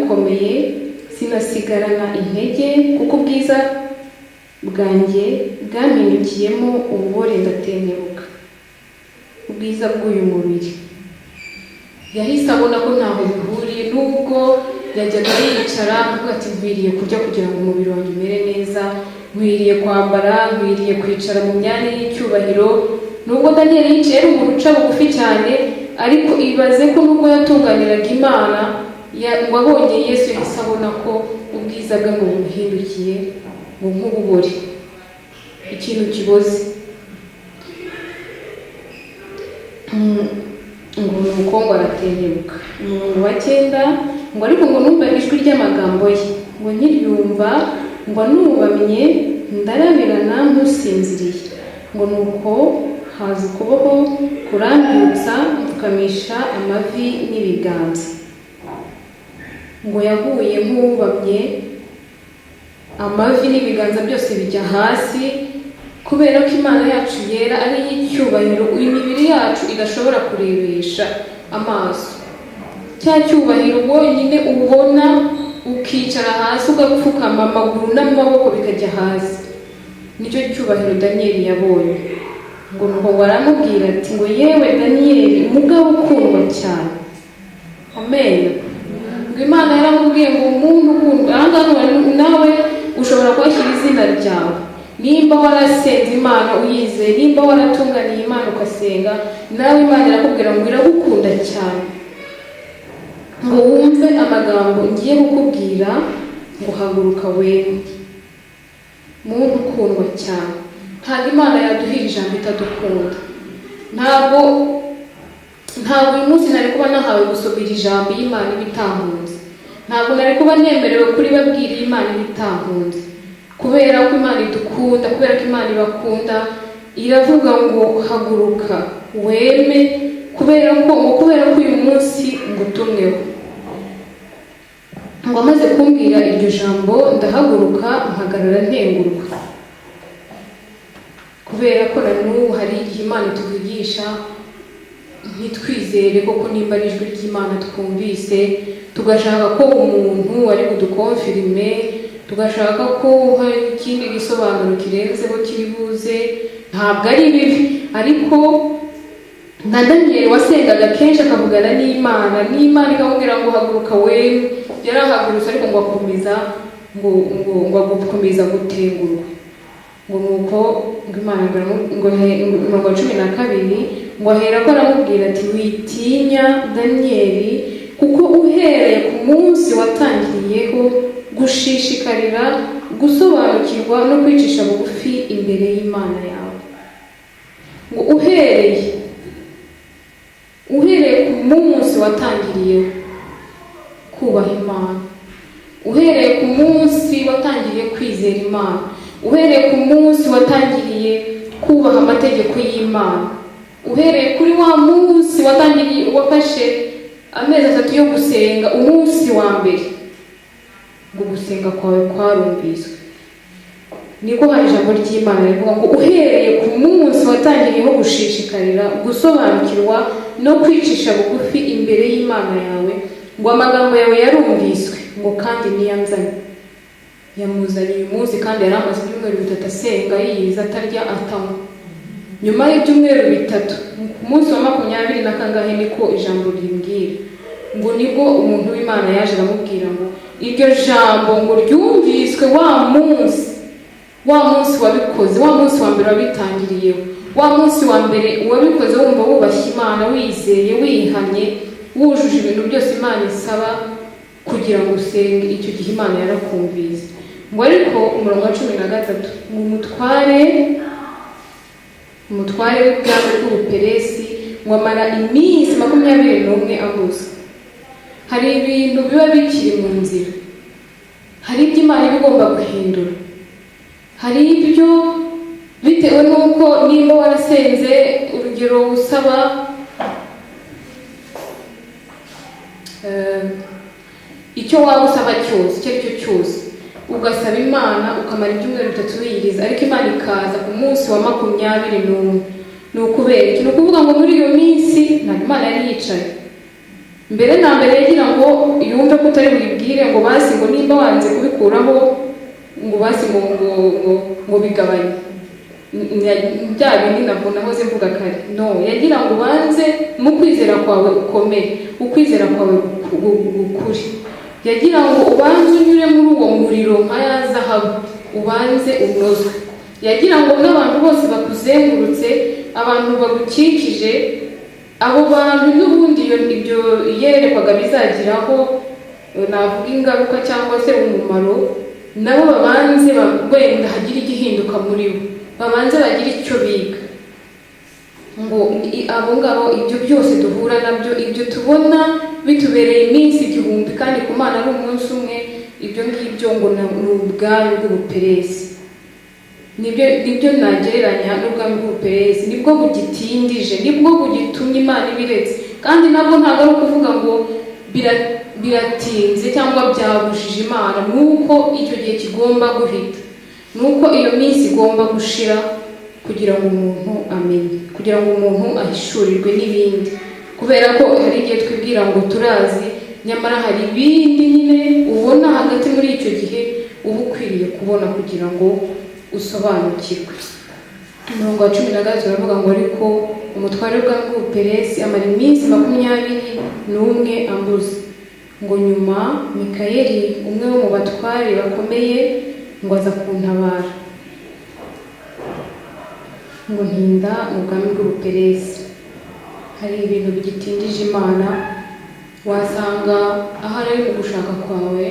gukomeye, sinasigarana intege, kuko ubwiza bwanjye bwampindukiyemo ububore ndatentebuka. Ubwiza bw'uyu mubiri yahise abona ko ntaho bihuriye, nubwo yajyaga yicara avuga ati nkwiriye kurya kugira ngo umubiri wanjye umere neza, nkwiriye kwambara, nkwiriye kwicara mu myanya y'icyubahiro. Nubwo Daniel yicaye ari umuntu uca bugufi cyane, ariko ibaze ko nubwo yatunganiraga Imana ngo abonye Yesu yahise abona ko ubwiza bwe ngo bumuhindukiye ngo nk'ububore, ikintu kiboze. Ngo umukongo aratentebuka. Umurongo wa 9 ngo ariko ngo numva ijwi ry'amagambo ye, ngo nkiryumva ngo nubamye ndarabirana ntusinziriye, ngo nuko haza ukuboko kurambyutsa mfukamisha amavi n'ibiganza. Ngo yaguye nk'uwubamye, amavi n'ibiganza byose bijya hasi, kubera ko Imana yacu yera ari y'icyubahiro, imibiri yacu idashobora kurebesha amaso. Cya cyubahiro wonyine ubona ukicara hasi ugapfukama, amaguru n'amaboko bikajya hasi, nicyo cyubahiro Daniel yabonye. Ngo nuko baramubwira ati ngo yewe Daniel, umugabo ukundwa cyane. Amen. Ngo Imana yaramubwiye ngo umuntu ukundwa, ahangaha nawe ushobora kwashyira izina ryawe. Nimba warasenze Imana uyizeye, nimba waratunganiye Imana ugasenga, nawe Imana irakubwira ngo iragukunda cyane. Ngo wumve amagambo ngiye kukubwira, ngo haguruka wewe, muntu ukundwa cyane. Ntabwo Imana yaduhira ijambo itadukunda. Ntabwo uyu munsi nari kuba nahawe gusomera ijambo y'Imana ibitahunze. Ntabwo nari kuba nemerewe kuri babwira Imana ibitahunze, kubera ko Imana idukunda, kubera ko Imana ibakunda. Iravuga ngo haguruka weme, kubera ko uyu munsi ngutumweho. Ngo amaze kumbwira iryo jambo ndahaguruka mpagarara ntengurwa, kubera ko na n'ubu hari igihe Imana ituvugisha ntitwizere koko nimba ari ijwi ry'Imana twumvise, tugashaka ko umuntu ari budukonfirime, tugashaka ko hari ikindi gisobanuro kirenzeho kiri buze. Ntabwo ari bibi, ariko na Daniel wasengaga kenshi akavugana n'Imana ikamubwira ngo haguruka wewe, yarahagurutse ariko ngo akomeza gukomeza gutengurwa. Ngo nuko Imana ngo 12 ngo ahera ko aramubwira ati witinya Daniel, kuko uhereye ku munsi watangiriyeho gushishikarira gusobanukirwa no kwicisha bugufi imbere y'Imana yawe. Ngo uhereye ku munsi watangiriyeho kubaha Imana, uhereye ku munsi watangiriye kwizera Imana, uhereye ku munsi watangiriye kubaha amategeko y'Imana, uhereye kuri wa munsi watangiriye wafashe amezi 3 yo gusenga, umunsi wa mbere ngo gusenga kwawe kwarumviswe. Niko hari ijambo ry'Imana rivuga ngo uhereye ku munsi watangiriyeho gushishikarira gusobanukirwa no kwicisha bugufi imbere y'Imana yawe, ngo amagambo yawe yarumviswe, ngo kandi niyanzanye. Yamuzanye uyu munsi, kandi yari amaze ibyumweru 3 asenga yiyiza atarya atanywa. Nyuma y'ibyumweru 3 ku munsi wa 20 niko ijambo rimbwira, ngo nibwo umuntu w'Imana yaje aramubwira ngo iryo jambo ngo ryumviswe wa munsi wabikoze, wa munsi wa mbere wabitangiriyeho, wa munsi wa mbere wabikoze wumva wubashye Imana, wizeye, wihanye, wujuje ibintu byose Imana isaba kugira ngo usenge. Icyo gihe Imana yarakumvise. Ngo ariko umurongo wa 13 ngo umutware w'ubwami bw'Ubuperesi ngo amara iminsi 21 abuze. Hari ibintu biba bikiri mu nzira, hari ibyo Imana iba igomba guhindura, hari ibyo bitewe n'uko nimba warasenze, urugero usaba icyo waba usaba cyose, icyo ari cyo cyose, ugasaba Imana ukamara ibyumweru 3 wiyiriza, ariko Imana ikaza ku munsi wa 21. Ni ukubera iki? Ni ukuvuga ngo muri iyo minsi ntabwo Imana yari yicaye, mbere na mbere yagira ngo yumve ko utari buyibwire ngo basi ngo nimba wanze kubikuraho ngo basi ngo bigabanye bya bindi nabwo nahoze mvuga kare. No, yagira ngo ubanze mu kwizera kwawe ukomeye, ukwizera kwawe gukuri. Yagira ngo ubanze unyure muri uwo muriro nka ya zahabu, ubanze unozwe. Yagira ngo n'abantu bose bakuzengurutse, abantu bagukikije, abo bantu n'ubundi ibyo yerekwaga bizagiraho navuga ingaruka cyangwa se umumaro, nabo babanze wenda hagira igihinduka muri bo, babanze bagira icyo biga. Ngo abo ngabo ibyo byose duhura nabyo, ibyo tubona bitubereye iminsi 1000 kandi ku Mana ari umunsi umwe, ibyo ngibyo ngo ni ubwami bw'ubuperesi. Nibyo nagereranya n'ubwami bw'ubuperesi, nibwo bugitindije, nibwo bugitumye Imana ibiretse. Kandi nabwo ntabwo ari ukuvuga ngo biratinze cyangwa byabujije Imana, nuko icyo gihe kigomba guhita, nuko iyo minsi igomba gushira kugira ngo umuntu amenye, kugira ngo umuntu ahishurirwe n'ibindi. Kubera ko hari igihe twibwira ngo turazi, nyamara hari ibindi nyine ubona hagati muri icyo gihe uba ukwiriye kubona kugira ngo usobanukirwe. Umurongo wa 13 baravuga ngo ariko umutware w'ubw'ubuperesi amara iminsi 21 ambuze. Ngo nyuma Mikayeli umwe wo mu batware bakomeye ngo aza kuntabara, ngo ntinda mu bwami bw'ubuperesi. Hari ibintu bigitindije Imana, wasanga ahari ari mu gushaka kwawe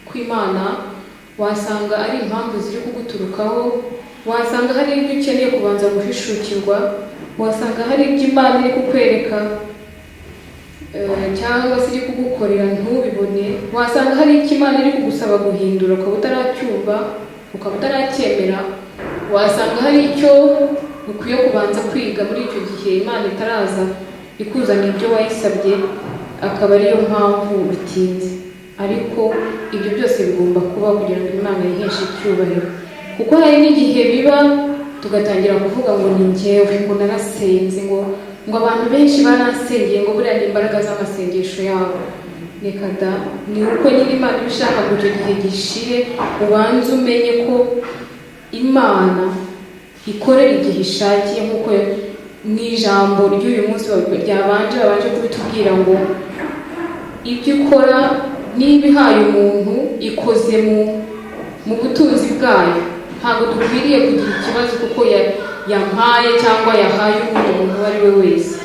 kw'Imana, wasanga ari impamvu ziri kuguturukaho, wasanga hari ibyo ukeneye kubanza guhishukirwa, wasanga hari ibyo Imana iri kukwereka cyangwa se iri kugukorera ntubibone, wasanga hari icyo Imana iri kugusaba guhindura ukaba utaracyumva, ukaba utaracyemera, wasanga hari icyo ukwiye kubanza kwiga muri icyo gihe Imana itaraza ikuzanira ibyo wayisabye, akaba ariyo mpamvu bitinze. Ariko ibyo byose bigomba kuba kugira ngo Imana yiheshe icyubahiro. Kuko hari n'igihe biba tugatangira kuvuga ngo ni njyewe, ngo narasenze, ngo abantu benshi barasengeye, ngo buriya ni imbaraga z'amasengesho yabo. Reka da, ni uko nyine Imana ibishaka ngo icyo gihe gishire, ubanze umenye ko Imana ikorera igihe ishakiye, nk'uko mu ijambo ry'uyu munsi babanje kubitubwira ngo ibyo ikora niba ihaye umuntu ikoze mu butunzi bwayo. Ntabwo dukwiriye kugira ikibazo kuko yampaye cyangwa yahaye umuntu uwo ari we wese.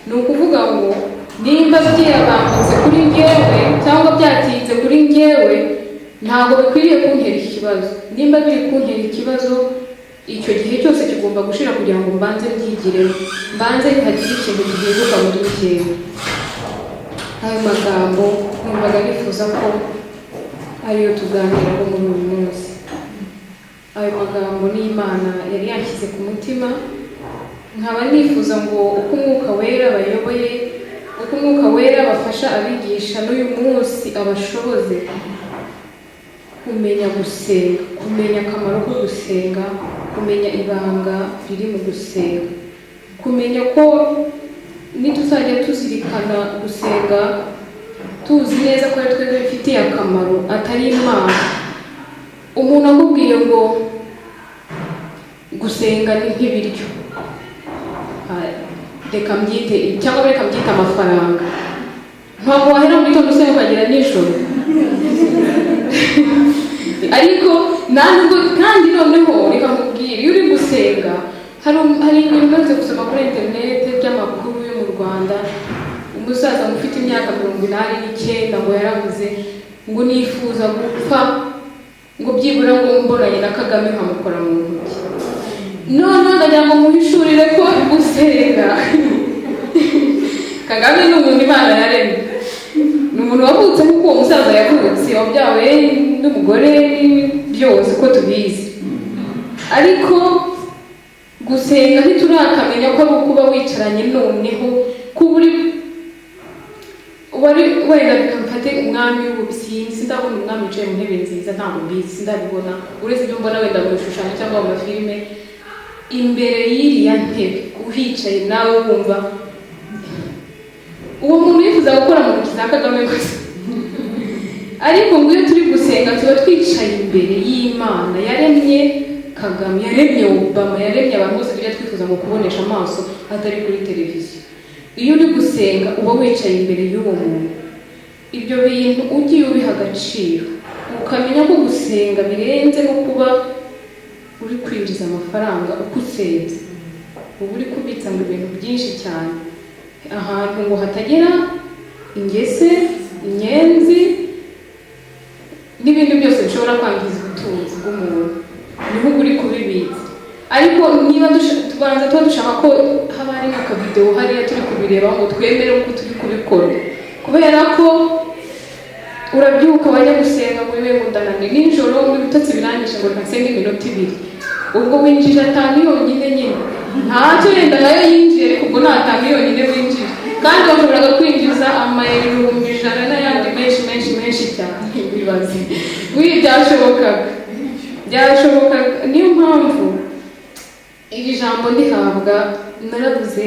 Ni ukuvuga ngo nimba byabambutse kuri njyewe cyangwa byatinze kuri njyewe, ntabwo bikwiriye kuntera ikibazo. Nimba biri kuntera ikibazo, icyo gihe cyose kigomba gushira kugira ngo mbanze mbyigireho, mbanze ntihagire ikintu gihinduka muri njyewe. Ayo magambo numvaga nifuza ko ariyo tuganiraho muri uyu munsi. Ayo magambo ni Imana yari yanshyize ku mutima, nkaba nifuza ngo uko Umwuka Wera bayoboye, uko Umwuka Wera bafasha abigisha n'uyu munsi abashoboze kumenya gusenga, kumenya akamaro ko gusenga, kumenya ibanga riri mu gusenga, kumenya ko nituzajya tuzirikana gusenga tuzi neza ko ari twebwe bifitiye akamaro, atari Imana. Umuntu akubwiye ngo gusenga ni nk'ibiryo, reka mbyite cyangwa reka mbyite amafaranga. Ntabwo wahera mu gitondo usenga ukagera nijoro. Ariko ntabwo, kandi noneho reka nkubwire, iyo uri gusenga hari ibintu maze gusoma kuri interinete by'amakuru yo mu Rwanda. Umusaza ufite imyaka 89 ngo yaravuze ngo nifuza gupfa ngo byibura ngo mbonanye na Kagame nkamukora mu ntoki. None ndagira ngo muhishurire ko gusenga Kagame ni umuntu Imana yaremye, ni umuntu wavutse nk'uko uwo musaza yavutse, wabyawe n'umugore byose uko tubizi. Ariko gusenga ntiturakamenya ko ari ukuba wicaranye noneho kuba wari wenda bikamfate umwami w'ububisi. Ndabona umwami wicaye mu ntebe nziza, ntabwo mbizi, ndabibona uretse ibyo mbona wenda mu bishushanyo cyangwa mu mafilime. Imbere y'iriya ntebe uhicaye nawe wumva uwo muntu yifuza gukora mu ntoki za Kagame gusa. Ariko ngo iyo turi gusenga tuba twicaye imbere y'Imana yaremye Kagame, yaremye Obama, yaremye abantu bose tujya twifuza ngo kubonesha amaso atari kuri televiziyo. Iyo uri gusenga uba wicaye imbere y'uwo muntu. Ibyo bintu ugiye ubiha agaciro, ukamenya ko gusenga birenze no kuba uri kwinjiza amafaranga uko usenze. Uba uri kubitsa mu bintu byinshi cyane, ahantu ngo hatagera ingese, inyenzi n'ibindi byose bishobora kwangiza ubutunzi bw'umuntu, niho uri kubibitsa. Ariko niba tubanza tuba dushaka ko haba hari n'akavidewo hariya turi kubireba ngo twemere uko turi kubikora, kubera ko urabyuka wajya gusenga ngo wiwe ngo ndananiwe nijoro ngo ibitotsi birangije ngo ntasenge iminota 2, ubwo winjije atanu yonyine nyine ntacyo yenda nayo yinjiye, ariko ubwo ntatanu yonyine winjije, kandi washoboraga kwinjiza amayero 100 n'ayandi menshi cyane. Wibaze byashobokaga. Niyo mpamvu iri jambo ndihabwa naravuze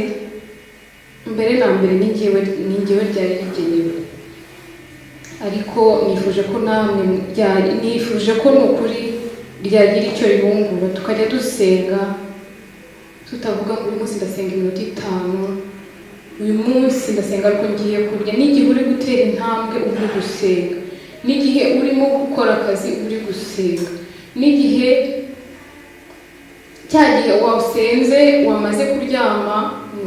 mbere na mbere ni njyewe ryari rigenewe, ariko nifuje ko namwe nifuje ko n'ukuri ryagira icyo ribungura, tukajya dusenga tutavuga ngo uyu munsi ndasenga iminota 5, uyu munsi ndasenga ariko ngiye kurya. N'igihe uri gutera intambwe uri gusenga, n'igihe urimo gukora akazi uri gusenga, n'igihe cya gihe wasenze wamaze kuryama,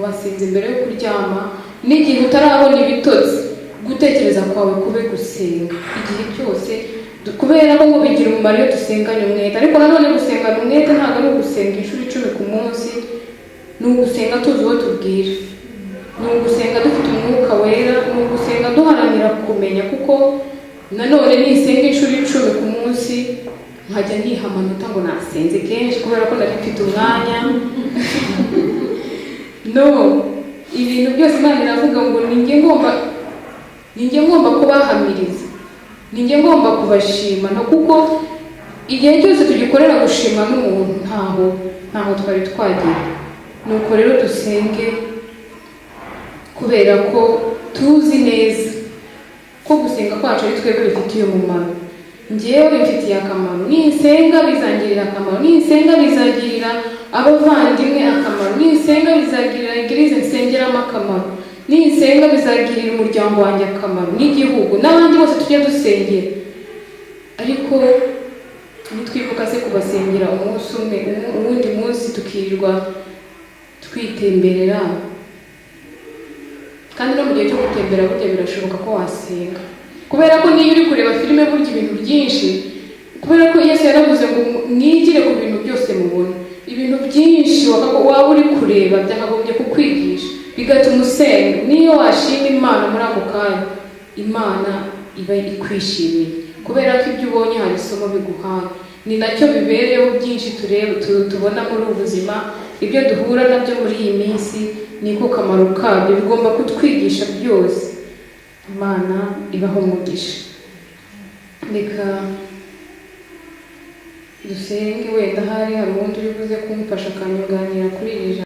wasenze mbere yo kuryama, n'igihe utarabona ibitotsi gutekereza kwawe kube gusenga. Igihe cyose, kubera ko ngo bigira umumaro iyo dusenganye umwete. Ariko nanone gusengana umwete ntabwo ari ugusenga inshuro 10 ku munsi, ni ugusenga tuzi uwo tubwira, ni ugusenga dufite umwuka wera, ni ugusenga duharanira kumenya. Kuko nanone nisenga inshuro 10 ku munsi nkajya nyiha amanota ngo nasenze kenshi kubera ko nari mfite umwanya no, ibintu byose Imana iravuga ngo ninjye ngomba kubahamiriza, ninjye ngomba kubashima. No kuko igihe cyose tugikorera gushima n'umuntu ntaho twari twagiye. Nuko rero dusenge kubera ko tuzi neza ko gusenga kwacu ari twebwe bifitiye umumaro. Njyewe bifitiye akamaro, nisenga bizangirira akamaro, nisenga bizagirira abavandimwe akamaro, nisenga bizagirira igirize nsengeramo akamaro, nisenga bizagirira umuryango wanjye akamaro, n'igihugu n'abandi bose tujye dusengera. Ariko nitwibuka se kubasengera umunsi umwe, uwundi munsi tukirirwa twitemberera. Kandi no mu gihe cyo gutembera burya birashoboka ko wasenga, kubera ko niyo uri kureba filime burya ibintu byinshi, kubera ko Yesu yaravuze ngo mwigire ku bintu byose mubona. Ibintu byinshi waba uri kureba byakagombye kukwigisha, bigatuma usenga. Niyo washima Imana muri ako kanya, Imana iba ikwishimiye, kubera ko ibyo ubonye hari isomo biguhaye. Ni nacyo bibereyeho byinshi tubona muri ubu buzima. Ibyo duhura nabyo muri iyi minsi niko kamaro kabyo, bigomba kutwigisha byose. Imana ibaho umugisha. Reka dusenge, wenda hari uwundi uri buze kumfasha akanyunganira kuri iri jambo.